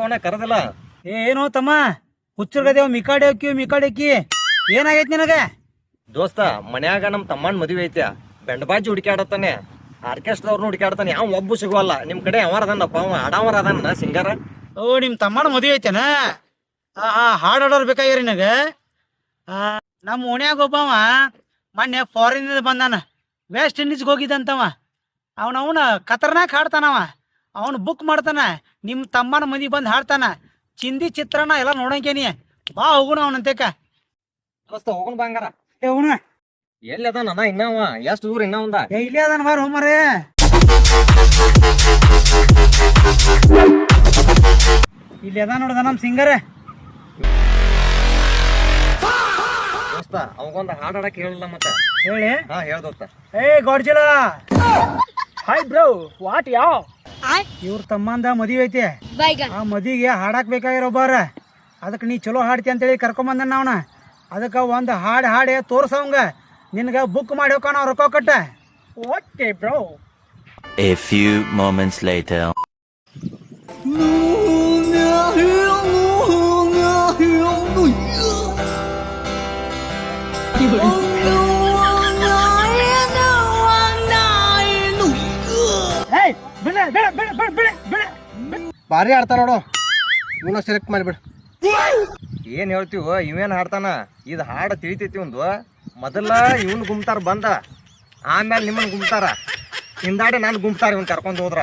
ಯಾಕವನ ಕರೆದಿಲ್ಲ? ಏನೋ ತಮ್ಮ ಹುಚ್ಚರ್ಗದೇವ್ ಮಿಕಾಡಕ್ಕಿ ಏನಾಗೈತಿ ನಿನಗ? ದೋಸ್ತ ಮನ್ಯಾಗ ನಮ್ ತಮ್ಮನ್ ಮದುವೆ ಐತೆ, ಬೆಂಡಬಾಜಿ ಹುಡುಕ್ಯಾಡತಾನೆ, ಆರ್ಕೆಸ್ಟ್ರಾದವ್ರನ್ನ ಹುಡುಕ್ಯಾಡತಾನೆ, ಯಾವ ಒಬ್ಬು ಸಿಗುವಲ್ಲ. ನಿಮ್ ಕಡೆ ಯಾವಾರ ಅದನ್ನಪ್ಪ, ಅವ ಆಡವರ ಅದನ್ನ ಸಿಂಗರ್. ಓ ನಿಮ್ ತಮ್ಮನ ಮದುವೆ ಐತೆನ? ಹಾಡು ಆಡೋರ್ ಬೇಕಾಗ್ಯಾರ ನಿನಗ? ನಮ್ಮ ಓಣ್ಯಾಗ ಒಬ್ಬವ ಮೊನ್ನೆ ಫಾರಿನ್ ಬಂದಾನ, ವೆಸ್ಟ್ ಇಂಡೀಸ್ಗೆ ಹೋಗಿದ್ದಂತವ. ಅವನ ಖತರ್ನಾಕ್ ಹಾಡ್ತಾನವ. ಅವನು ಬುಕ್ ಮಾಡ್ತಾನ, ನಿಮ್ಮ ತಮ್ಮನ ಮದಿ ಬಂದು ಹಾಡ್ತಾನ. ಚಿಂದಿ ಚಿತ್ರನ ಎಲ್ಲ ನೋಡಂಕೇನಿ, ಬಾ ಹೋಗುಣ ಅವನಂತೇಕ. ದೋಸ್ತ ಹೋಗೋಣ ಬಂಗಾರ. ಹೋಗುಣ. ಎಲ್ಲಿ ಅದಾನ ಇನ್ನವ? ಎಷ್ಟು ದೂರ ಇನ್ನ ಒಂದ? ಇಲ್ಲೇ ಅದಾನ ಬಾರ ಹೋಮರೇ. ಇಲ್ಲಿ ಅದ ನೋಡ್ದ ನಮ್ ಸಿಂಗರ್. ದೋಸ್ತ ಅವಂಗೊಂದು ಹಾಡು ಆಡಕ್ ಹೇಳಿಲ್ಲ ಮತ್ತೆ ಹೇಳಿ. ಹಾ ಹೇಳ ದೋಸ್ತ. ಗಾಡ್ಜಿಲ್ಲ. ಹಾಯ್ ಬ್ರೋ, ವಾಟ್ ಯಾವ? ಇವ್ರ ತಮ್ಮಂದ ಮದುವೆ ಐತಿ, ಆ ಮದಿಗೆ ಹಾಡಾಕ್ ಬೇಕಾಗಿರೋಬ್ಬಾರ. ಅದಕ್ಕೆ ನೀ ಚಲೋ ಹಾಡ್ತಿ ಅಂತೇಳಿ ಕರ್ಕೊಂಬಂದ ಅವನ. ಅದಕ್ಕೆ ಒಂದು ಹಾಡಿ ತೋರ್ಸವಂಗ, ನಿನ್ಗ ಬುಕ್ ಮಾಡಿ ಹೋಗೋಣ ರೊಕ್ಕ ಕಟ್ಟ. Okay bro. A few moments later. ಭಾರಿ ಆಡ್ತಾನ ನೋಡು, ಇವನ ಸೆಲೆಕ್ಟ್ ಮಾಡಿಬಿಡು. ಏನ್ ಹೇಳ್ತೀವ? ಇವೇನ್ ಹಾಡ್ತಾನ? ಇದು ಹಾಡ ತಿಳಿತೈತಿ ಒಂದು. ಮೊದಲ ಇವನ್ ಗುಮ್ತಾರ ಬಂದ, ಆಮೇಲೆ ನಿಮ್ಮನ್ ಗುಮ್ತಾರ, ಹಿಂದಾಡಿ ನಾನು ಗುಮ್ತಾರ ಇವನ್ ಕರ್ಕೊಂಡ್ ಹೋದ್ರ.